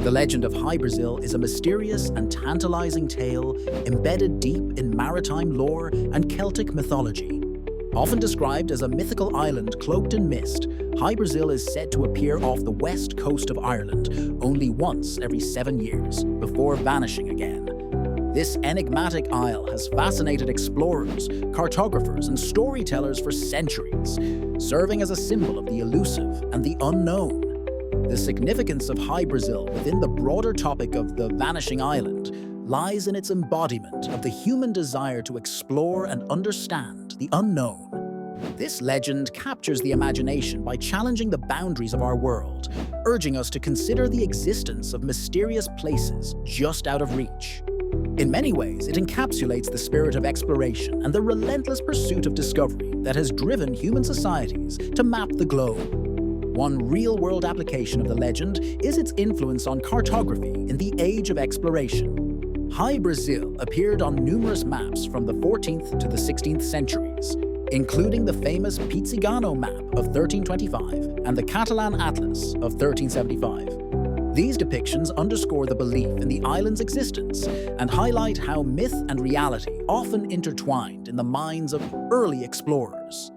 The legend of Hy-Brasil is a mysterious and tantalizing tale embedded deep in maritime lore and Celtic mythology. Often described as a mythical island cloaked in mist, Hy-Brasil is said to appear off the west coast of Ireland only once every 7 years, before vanishing again. This enigmatic isle has fascinated explorers, cartographers, and storytellers for centuries, serving as a symbol of the elusive and the unknown. The significance of Hy-Brasil within the broader topic of the vanishing island lies in its embodiment of the human desire to explore and understand the unknown. This legend captures the imagination by challenging the boundaries of our world, urging us to consider the existence of mysterious places just out of reach. In many ways, it encapsulates the spirit of exploration and the relentless pursuit of discovery that has driven human societies to map the globe. One real-world application of the legend is its influence on cartography in the age of exploration. Hy-Brasil appeared on numerous maps from the 14th to the 16th centuries, including the famous Pizzigano map of 1325 and the Catalan Atlas of 1375. These depictions underscore the belief in the island's existence and highlight how myth and reality often intertwined in the minds of early explorers.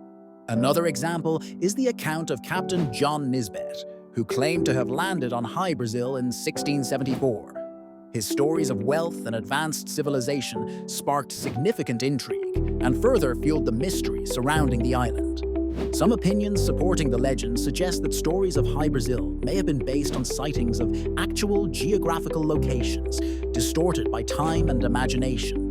Another example is the account of Captain John Nisbet, who claimed to have landed on Hy-Brasil in 1674. His stories of wealth and advanced civilization sparked significant intrigue and further fueled the mystery surrounding the island. Some opinions supporting the legend suggest that stories of Hy-Brasil may have been based on sightings of actual geographical locations, distorted by time and imagination.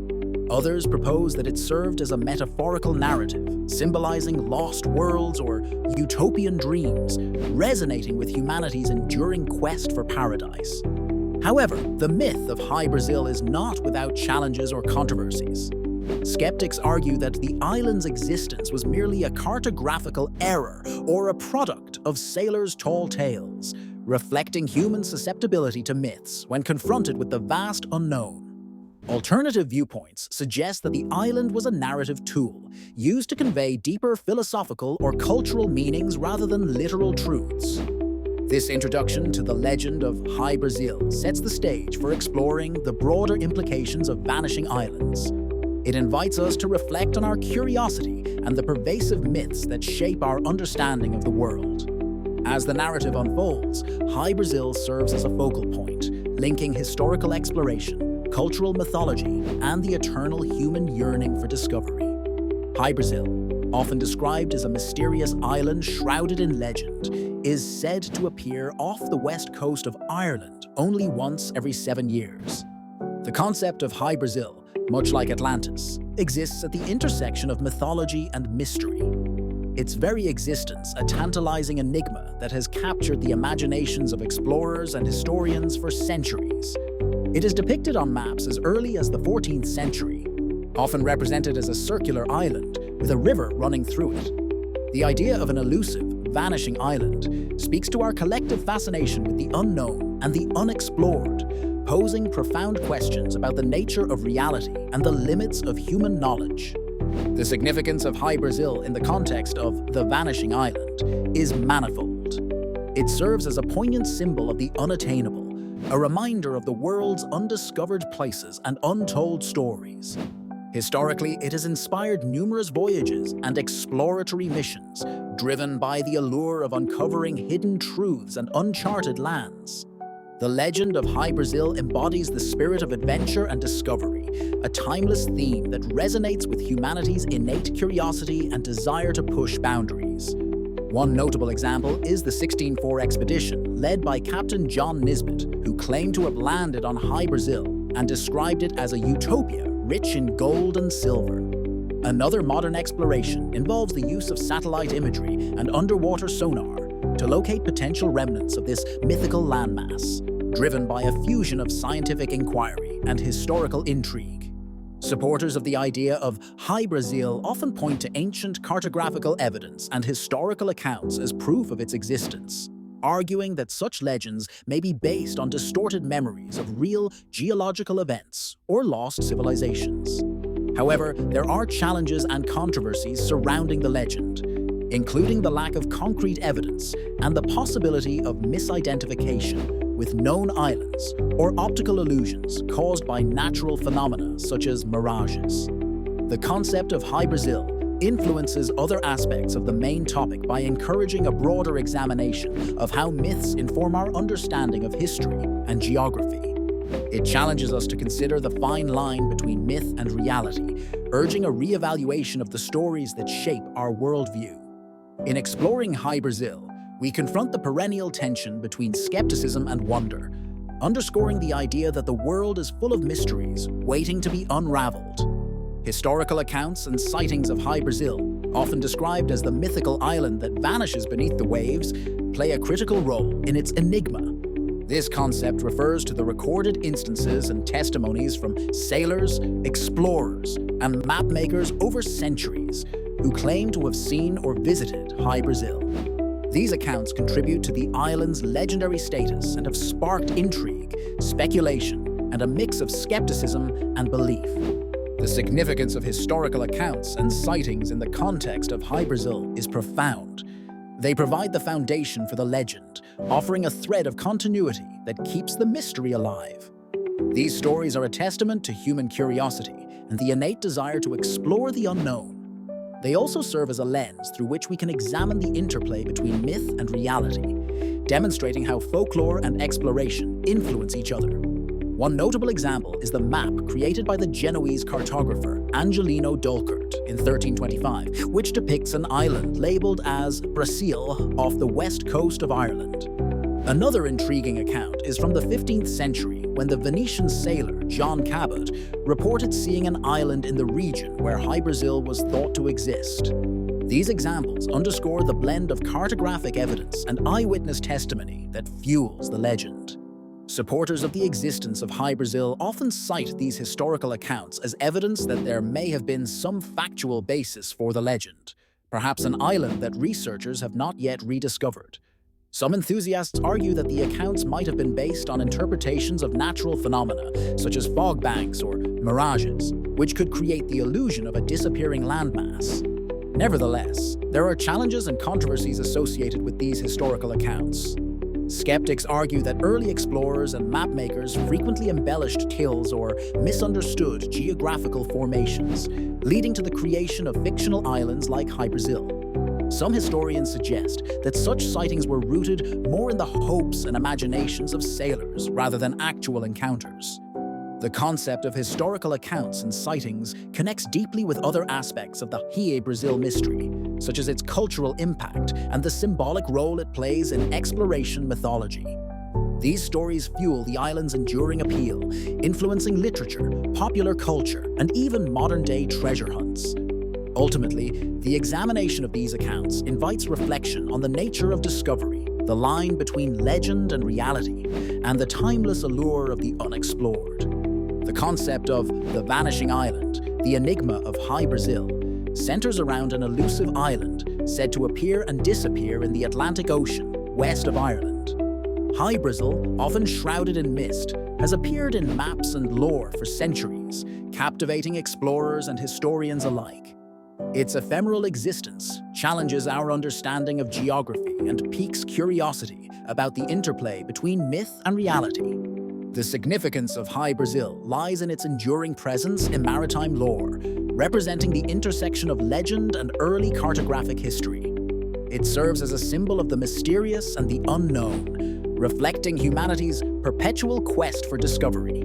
Others propose that it served as a metaphorical narrative, symbolizing lost worlds or utopian dreams, resonating with humanity's enduring quest for paradise. However, the myth of Hy-Brasil is not without challenges or controversies. Skeptics argue that the island's existence was merely a cartographical error or a product of sailors' tall tales, reflecting human susceptibility to myths when confronted with the vast unknown. Alternative viewpoints suggest that the island was a narrative tool, used to convey deeper philosophical or cultural meanings rather than literal truths. This introduction to the legend of Hy-Brasil sets the stage for exploring the broader implications of vanishing islands. It invites us to reflect on our curiosity and the pervasive myths that shape our understanding of the world. As the narrative unfolds, Hy-Brasil serves as a focal point, linking historical exploration, cultural mythology, and the eternal human yearning for discovery. Hy-Brasil, often described as a mysterious island shrouded in legend, is said to appear off the west coast of Ireland only once every 7 years. The concept of Hy-Brasil, much like Atlantis, exists at the intersection of mythology and mystery. Its very existence a tantalizing enigma that has captured the imaginations of explorers and historians for centuries. It is depicted on maps as early as the 14th century, often represented as a circular island with a river running through it. The idea of an elusive, vanishing island speaks to our collective fascination with the unknown and the unexplored, posing profound questions about the nature of reality and the limits of human knowledge. The significance of Hy-Brasil in the context of the vanishing island is manifold. It serves as a poignant symbol of the unattainable, a reminder of the world's undiscovered places and untold stories. Historically, it has inspired numerous voyages and exploratory missions, driven by the allure of uncovering hidden truths and uncharted lands. The legend of Hy-Brasil embodies the spirit of adventure and discovery, a timeless theme that resonates with humanity's innate curiosity and desire to push boundaries. One notable example is the 1604 expedition led by Captain John Nisbet, who claimed to have landed on Hy-Brasil and described it as a utopia rich in gold and silver. Another modern exploration involves the use of satellite imagery and underwater sonar to locate potential remnants of this mythical landmass, driven by a fusion of scientific inquiry and historical intrigue. Supporters of the idea of Hy-Brasil often point to ancient cartographical evidence and historical accounts as proof of its existence, arguing that such legends may be based on distorted memories of real geological events or lost civilizations. However, there are challenges and controversies surrounding the legend. including the lack of concrete evidence and the possibility of misidentification with known islands or optical illusions caused by natural phenomena such as mirages. The concept of Hy-Brasil influences other aspects of the main topic by encouraging a broader examination of how myths inform our understanding of history and geography. It challenges us to consider the fine line between myth and reality, urging a re-evaluation of the stories that shape our worldview. In exploring Hy-Brasil, we confront the perennial tension between skepticism and wonder, underscoring the idea that the world is full of mysteries waiting to be unraveled. Historical accounts and sightings of Hy-Brasil, often described as the mythical island that vanishes beneath the waves, play a critical role in its enigma. This concept refers to the recorded instances and testimonies from sailors, explorers, and mapmakers over centuries who claim to have seen or visited Hy-Brasil. These accounts contribute to the island's legendary status and have sparked intrigue, speculation, and a mix of skepticism and belief. The significance of historical accounts and sightings in the context of Hy-Brasil is profound. They provide the foundation for the legend, offering a thread of continuity that keeps the mystery alive. These stories are a testament to human curiosity and the innate desire to explore the unknown. They also serve as a lens through which we can examine the interplay between myth and reality, demonstrating how folklore and exploration influence each other. One notable example is the map created by the Genoese cartographer Angelino Dolcart in 1325, which depicts an island labeled as Brasil off the west coast of Ireland. Another intriguing account is from the 15th century when the Venetian sailor John Cabot reported seeing an island in the region where Hy-Brasil was thought to exist. These examples underscore the blend of cartographic evidence and eyewitness testimony that fuels the legend. Supporters of the existence of Hy-Brasil often cite these historical accounts as evidence that there may have been some factual basis for the legend, perhaps an island that researchers have not yet rediscovered. Some enthusiasts argue that the accounts might have been based on interpretations of natural phenomena, such as fog banks or mirages, which could create the illusion of a disappearing landmass. Nevertheless, there are challenges and controversies associated with these historical accounts. Skeptics argue that early explorers and mapmakers frequently embellished tales or misunderstood geographical formations, leading to the creation of fictional islands like Hy-Brasil. Some historians suggest that such sightings were rooted more in the hopes and imaginations of sailors rather than actual encounters. The concept of historical accounts and sightings connects deeply with other aspects of the Hy-Brasil mystery, such as its cultural impact and the symbolic role it plays in exploration mythology. These stories fuel the island's enduring appeal, influencing literature, popular culture, and even modern-day treasure hunts. Ultimately, the examination of these accounts invites reflection on the nature of discovery, the line between legend and reality, and the timeless allure of the unexplored. The concept of the vanishing island, the enigma of Hy-Brasil, centers around an elusive island said to appear and disappear in the Atlantic Ocean, west of Ireland. Hy-Brasil, often shrouded in mist, has appeared in maps and lore for centuries, captivating explorers and historians alike. Its ephemeral existence challenges our understanding of geography and piques curiosity about the interplay between myth and reality. The significance of Hy-Brasil lies in its enduring presence in maritime lore, representing the intersection of legend and early cartographic history. It serves as a symbol of the mysterious and the unknown, reflecting humanity's perpetual quest for discovery.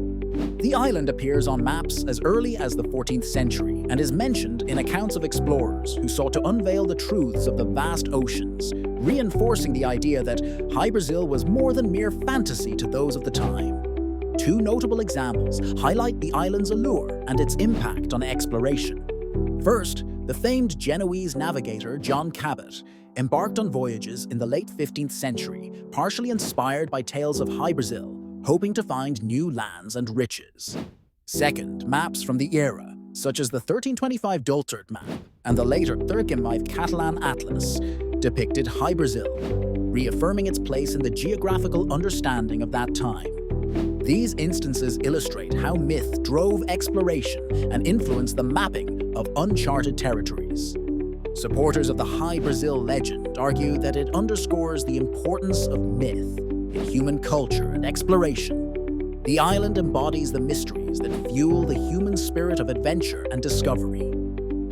The island appears on maps as early as the 14th century and is mentioned in accounts of explorers who sought to unveil the truths of the vast oceans, reinforcing the idea that Hy-Brasil was more than mere fantasy to those of the time. Two notable examples highlight the island's allure and its impact on exploration. First, the famed Genoese navigator John Cabot embarked on voyages in the late 15th century, partially inspired by tales of Hy-Brasil, hoping to find new lands and riches. Second, maps from the era, such as the 1325 Dolcart map and the later 1325 Catalan Atlas, depicted Hy-Brasil, reaffirming its place in the geographical understanding of that time. These instances illustrate how myth drove exploration and influenced the mapping of uncharted territories. Supporters of the Hy-Brasil legend argue that it underscores the importance of myth in human culture and exploration. The island embodies the mysteries that fuel the human spirit of adventure and discovery.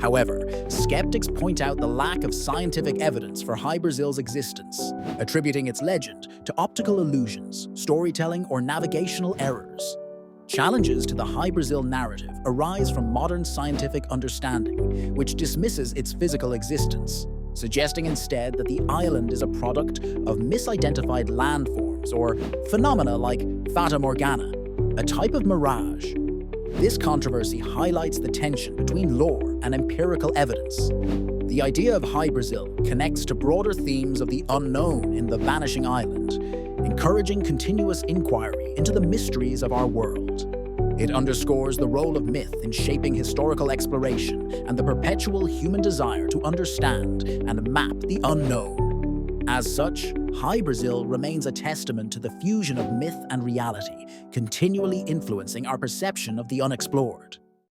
However, skeptics point out the lack of scientific evidence for Hy-Brasil's existence, attributing its legend to optical illusions, storytelling, or navigational errors. Challenges to the Hy-Brasil narrative arise from modern scientific understanding, which dismisses its physical existence, suggesting instead that the island is a product of misidentified landforms or phenomena like Fata Morgana, a type of mirage. This controversy highlights the tension between lore and empirical evidence. The idea of Hy-Brasil connects to broader themes of the unknown in the vanishing island, encouraging continuous inquiry into the mysteries of our world. It underscores the role of myth in shaping historical exploration and the perpetual human desire to understand and map the unknown. As such, Hy-Brasil remains a testament to the fusion of myth and reality, continually influencing our perception of the unexplored.